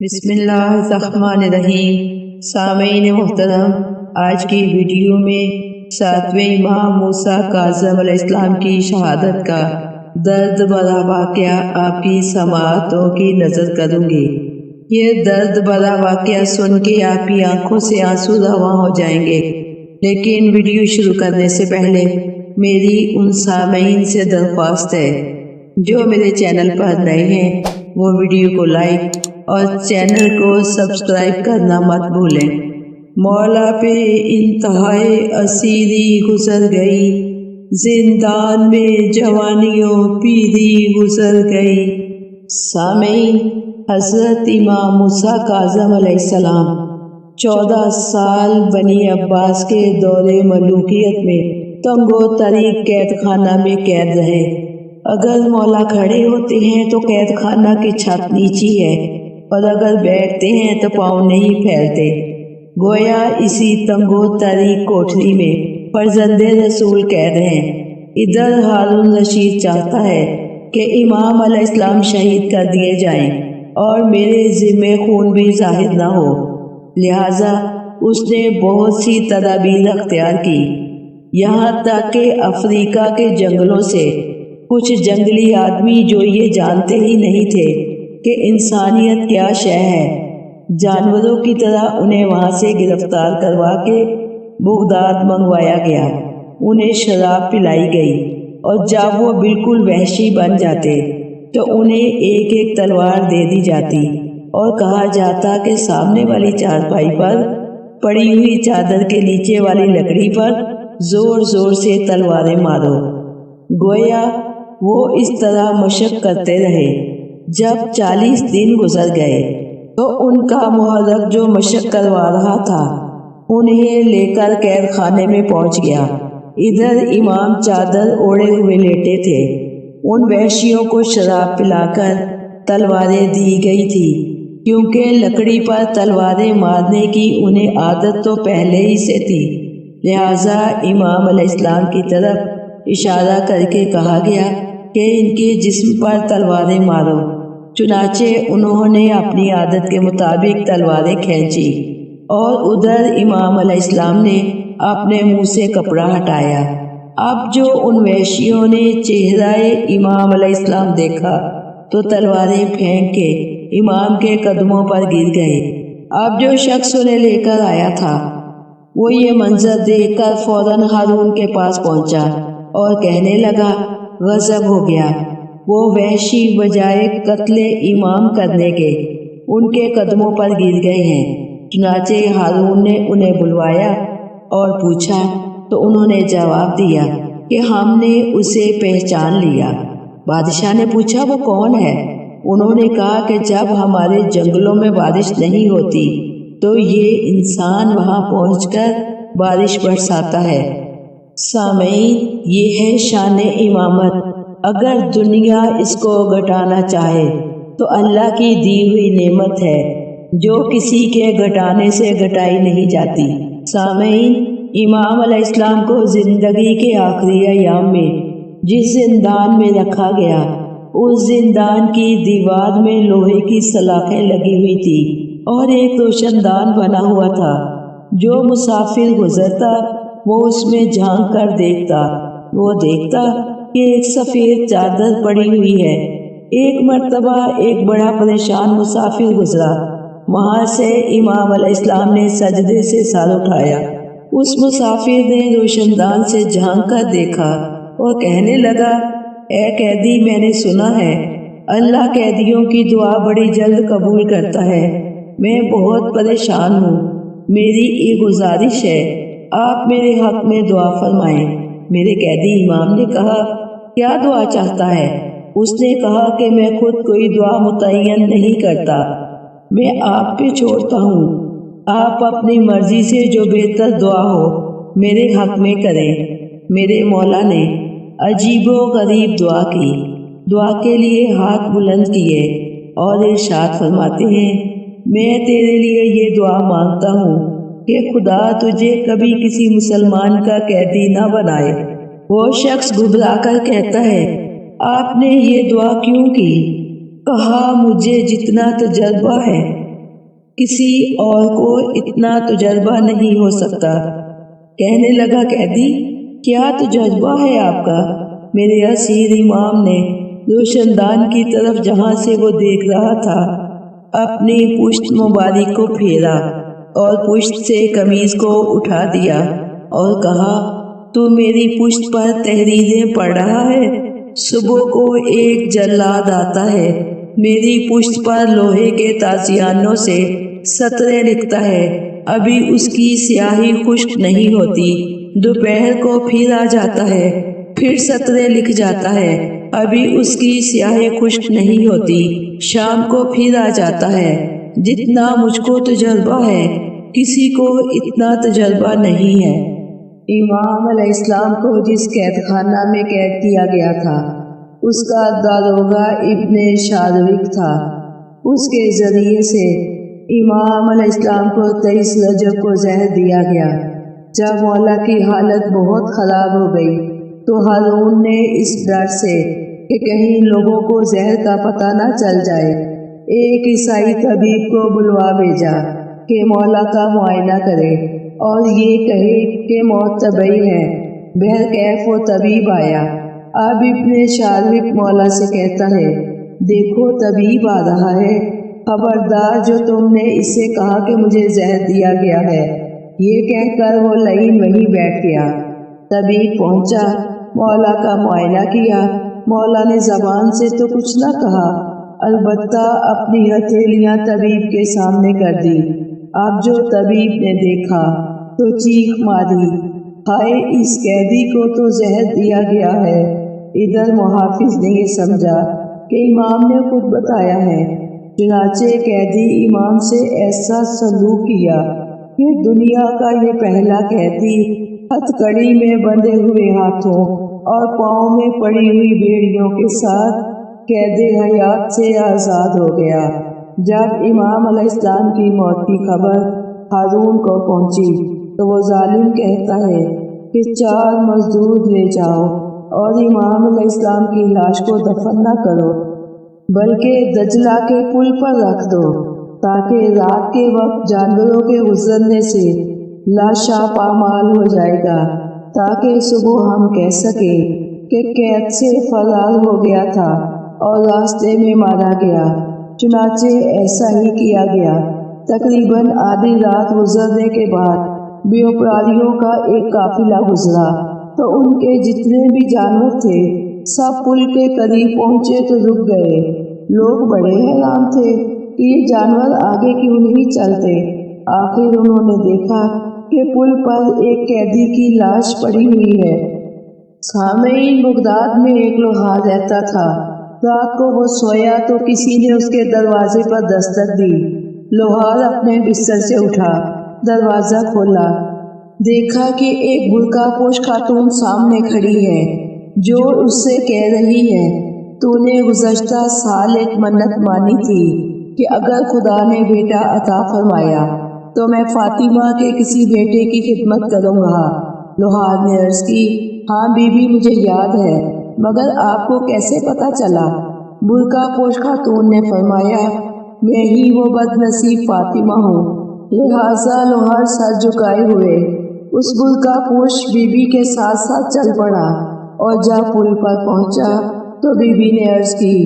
بسم اللہ الرحمن الرحیم۔ سامعین محترم، آج کی ویڈیو میں 7ویں امام موسیٰ کاظم علیہ السلام کی شہادت کا درد بھرا واقعہ آپ کی سماعتوں کی نظر کروں گی۔ یہ درد بھرا واقعہ سن کے آپ کی آنکھوں سے آنسو رواں ہو جائیں گے، لیکن ویڈیو شروع کرنے سے پہلے میری ان سامعین سے درخواست ہے جو میرے چینل پر نئے ہیں وہ ویڈیو کو لائک اور چینل کو سبسکرائب کرنا مت بھولیں۔ مولا پہ انتہائی اسیری گزر گئی، زندان میں جوانیوں پیری گزر گئی۔ سامعین، حضرت امام موسیٰ کاظم علیہ السلام 14 سال بنی عباس کے دور ملوکیت میں تنگ و تریک قید خانہ میں قید رہے۔ اگر مولا کھڑے ہوتے ہیں تو قید خانہ کی چھت نیچی ہے، اور اگر بیٹھتے ہیں تو پاؤں نہیں پھیلتے۔ گویا اسی تنگ و تریک کوٹھری میں فرزند رسول قید ہیں۔ ادھر ہارون رشید چاہتا ہے کہ امام علیہ السلام شہید کر دیے جائیں اور میرے ذمہ خون بھی ظاہر نہ ہو، لہٰذا اس نے بہت سی تدابیر اختیار کی، یہاں تک کہ افریقہ کے جنگلوں سے کچھ جنگلی آدمی جو یہ جانتے ہی نہیں تھے کہ انسانیت کیا شے ہے، جانوروں کی طرح انہیں وہاں سے گرفتار کروا کے بغداد منگوایا گیا۔ انہیں شراب پلائی گئی اور جب وہ بالکل وحشی بن جاتے تو انہیں ایک ایک تلوار دے دی جاتی اور کہا جاتا کہ سامنے والی چارپائی پر پڑی ہوئی چادر کے نیچے والی لکڑی پر زور زور سے تلواریں مارو۔ گویا وہ اس طرح مشق کرتے رہے۔ جب 40 دن گزر گئے تو ان کا محرک جو مشق کروا رہا تھا انہیں لے کر قید خانے میں پہنچ گیا۔ ادھر امام چادر اوڑھے ہوئے لیٹے تھے۔ ان وحشیوں کو شراب پلا کر تلواریں دی گئی تھی، کیونکہ لکڑی پر تلواریں مارنے کی انہیں عادت تو پہلے ہی سے تھی، لہٰذا امام علیہ السلام کی طرف اشارہ کر کے کہا گیا کہ ان کے جسم پر تلواریں مارو۔ چنانچہ انہوں نے اپنی عادت کے مطابق تلواریں کھینچی اور ادھر امام علیہ السلام نے اپنے منہ سے کپڑا ہٹایا۔ اب جو ان وحشیوں نے چہرہ امام علیہ السلام دیکھا تو تلواریں پھینک کے امام کے قدموں پر گر گئے۔ اب جو شخص انہیں لے کر آیا تھا وہ یہ منظر دیکھ کر فوراً ہارون کے پاس پہنچا اور کہنے لگا، غضب ہو گیا، وہ وحشی بجائے قتل امام کرنے کے ان کے قدموں پر گر گئے ہیں۔ چنانچہ ہارون نے انہیں بلوایا اور پوچھا تو انہوں نے جواب دیا کہ ہم نے اسے پہچان لیا۔ بادشاہ نے پوچھا، وہ کون ہے؟ انہوں نے کہا کہ جب ہمارے جنگلوں میں بارش نہیں ہوتی تو یہ انسان وہاں پہنچ کر بارش برساتا ہے۔ سامعین، یہ ہے شان امامت۔ اگر دنیا اس کو گھٹانا چاہے تو اللہ کی دی ہوئی نعمت ہے جو کسی کے گھٹانے سے گھٹائی نہیں جاتی۔ سامعین، امام علیہ السلام کو زندگی کے آخری ایام میں جس زندان میں رکھا گیا اس زندان کی دیوار میں لوہے کی سلاخیں لگی ہوئی تھی اور ایک روشن دان بنا ہوا تھا۔ جو مسافر گزرتا وہ اس میں جھانک کر دیکھتا، وہ دیکھتا کہ ایک سفید چادر پڑی ہوئی ہے۔ ایک مرتبہ ایک بڑا پریشان مسافر گزرا، وہاں سے امام علیہ السلام نے سجدے سے سر اٹھایا۔ اس مسافر نے روشن دان سے جھانک کر دیکھا اور کہنے لگا، اے قیدی، میں نے سنا ہے اللہ قیدیوں کی دعا بڑی جلد قبول کرتا ہے۔ میں بہت پریشان ہوں، میری ایک گزارش ہے، آپ میرے حق میں دعا فرمائیں۔ میرے قیدی امام نے کہا، کیا دعا چاہتا ہے؟ اس نے کہا کہ میں خود کوئی دعا متعین نہیں کرتا، میں آپ پہ چھوڑتا ہوں، آپ اپنی مرضی سے جو بہتر دعا ہو میرے حق میں کریں۔ میرے مولا نے عجیب و غریب دعا کی، دعا کے لیے ہاتھ بلند کیے اور ارشاد فرماتے ہیں، میں تیرے لیے یہ دعا مانگتا ہوں کہ خدا تجھے کبھی کسی مسلمان کا قیدی نہ بنائے۔ وہ شخص گھبرا کر کہتا ہے، آپ نے یہ دعا کیوں کی؟ کہا، مجھے جتنا تجربہ ہے کسی اور کو اتنا تجربہ نہیں ہو سکتا۔ کہنے لگا قیدی کیا تجربہ ہے آپ کا؟ میرے اسیر امام نے روشندان کی طرف جہاں سے وہ دیکھ رہا تھا اپنی پشت مبارک کو پھیرا اور پشت سے قمیض کو اٹھا دیا اور کہا تو میری پشت پر تحریریں پڑھ رہا ہے؟ صبح کو ایک جلاد آتا ہے، میری پشت پر لوہے کے تازیانوں سے سطریں لکھتا ہے، ابھی اس کی سیاہی خشک نہیں ہوتی، دوپہر کو پھر آ جاتا ہے، پھر سطریں لکھ جاتا ہے، ابھی اس کی سیاہی خشک نہیں ہوتی، شام کو پھر آ جاتا ہے۔ جتنا مجھ کو تجربہ ہے کسی کو اتنا تجربہ نہیں ہے۔ امام علیہ السلام کو جس قید خانہ میں قید کیا گیا تھا اس کا داروغہ ابن شاروق تھا۔ اس کے ذریعے سے امام علیہ السلام کو 23 رجب کو زہر دیا گیا۔ جب مولا کی حالت بہت خراب ہو گئی تو ہارون نے اس ڈر سے کہ کہیں لوگوں کو زہر کا پتہ نہ چل جائے ایک عیسائی طبیب کو بلوا بھیجا کہ مولا کا معائنہ کرے اور یہ کہے کہ موت طبعی ہے۔ بہرکیف وہ طبیب آیا۔ اب ابن شاروق مولا سے کہتا ہے دیکھو طبیب آ رہا ہے، خبردار جو تم نے اسے کہا کہ مجھے زہر دیا گیا ہے۔ یہ کہہ کر وہ لعین وہیں بیٹھ گیا۔ طبیب پہنچا، مولا کا معائنہ کیا۔ مولا نے زبان سے تو کچھ نہ کہا، البتہ اپنی ہتھیلیاں طبیب کے سامنے کر دی۔ اب جو طبیب نے دیکھا تو چیخ ماری، ہائے اس قیدی کو تو زہر دیا گیا ہے۔ ادھر محافظ نے یہ سمجھا کہ امام نے خود بتایا ہے، چنانچہ قیدی امام سے ایسا سلوک کیا کہ دنیا کا یہ پہلا قیدی ہتھکڑی میں بندھے ہوئے ہاتھوں اور پاؤں میں پڑی ہوئی بیڑیوں کے ساتھ قید حیات سے آزاد ہو گیا۔ جب امام علیہ السلام کی موت کی خبر ہارون کو پہنچی تو وہ ظالم کہتا ہے کہ 4 مزدور لے جاؤ اور امام علیہ السلام کی لاش کو دفن نہ کرو بلکہ دجلہ کے پل پر رکھ دو تاکہ رات کے وقت جانوروں کے گزرنے سے لاشا پامال ہو جائے گا، تاکہ صبح ہم کہہ سکیں کہ قید سے فرار ہو گیا تھا اور راستے میں مارا گیا۔ چنانچہ ایسا ہی کیا گیا۔ تقریباً آدھی رات گزرنے کے بعد بیوپاریوں کا ایک قافلہ گزرا تو ان کے جتنے بھی جانور تھے سب پل کے قریب پہنچے تو رک گئے۔ لوگ بڑے حیران تھے کہ یہ جانور آگے کیوں نہیں چلتے۔ آخر انہوں نے دیکھا کہ پل پر ایک قیدی کی لاش پڑی ہوئی ہے۔ سامعین، بغداد میں ایک لوہار رہتا تھا۔ رات کو وہ سویا تو کسی نے اس کے دروازے پر دستک دی۔ لوہار اپنے بستر سے اٹھا، دروازہ کھولا، دیکھا کہ ایک برقع پوش خاتون سامنے کھڑی ہے جو اس سے کہہ رہی ہے تو نے گزشتہ سال ایک منت مانی تھی کہ اگر خدا نے بیٹا عطا فرمایا تو میں فاطمہ کے کسی بیٹے کی خدمت کروں گا۔ لوہار نے عرض کی، ہاں بی بی مجھے یاد ہے، مگر آپ کو کیسے پتا چلا؟ برقع پوش خاتون نے فرمایا، میں ہی وہ بد نصیب فاطمہ ہوں۔ لہٰذا لوہار سر جھکائے ہوئے اس برقع پوش بی بی کے ساتھ ساتھ چل پڑا اور جب پل پر پہنچا تو بی بی نے عرض کی،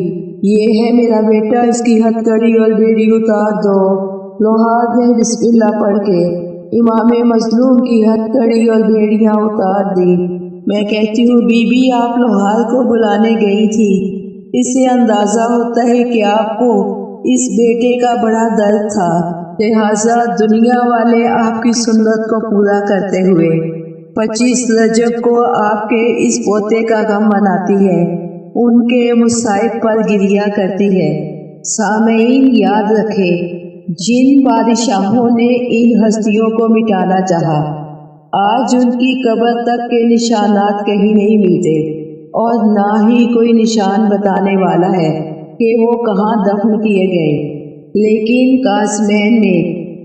یہ ہے میرا بیٹا، اس کی ہتھکڑی اور بیڑی اتار دو۔ لوہار نے بسم اللہ پڑھ کے امام مظلوم کی ہتھکڑی اور بیڑیاں اتار دی۔ میں کہتی ہوں بی بی آپ لوہار کو بلانے گئی تھی، اس سے اندازہ ہوتا ہے کہ آپ کو اس بیٹے کا بڑا درد تھا، لہٰذا دنیا والے آپ کی سنت کو پورا کرتے ہوئے 25 رجب کو آپ کے اس پوتے کا غم مناتی ہے، ان کے مصائب پر گریہ کرتی ہے۔ سامعین یاد رکھیں، جن بادشاہوں نے ان ہستیوں کو مٹانا چاہا آج ان کی قبر تک کے نشانات کہیں نہیں ملتے اور نہ ہی کوئی نشان بتانے والا ہے کہ وہ کہاں دفن کیے گئے۔ لیکن قاسمین میں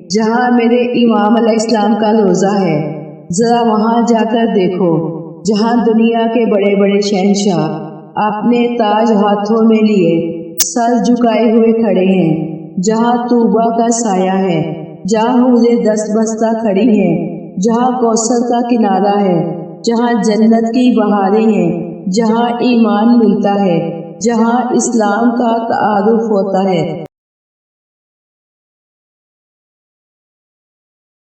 جہاں میرے امام علیہ السلام کا روضہ ہے، ذرا وہاں جا کر دیکھو، جہاں دنیا کے بڑے بڑے شہنشاہ اپنے تاج ہاتھوں میں لیے سر جھکائے ہوئے کھڑے ہیں۔ جہاں طوبا کا سایہ ہے، جہاں حوریں دست بستہ کھڑی ہیں، جہاں کوثر کا کنارہ ہے، جہاں جنت کی بہاریں ہیں، جہاں ایمان ملتا ہے، جہاں اسلام کا تعارف ہوتا ہے۔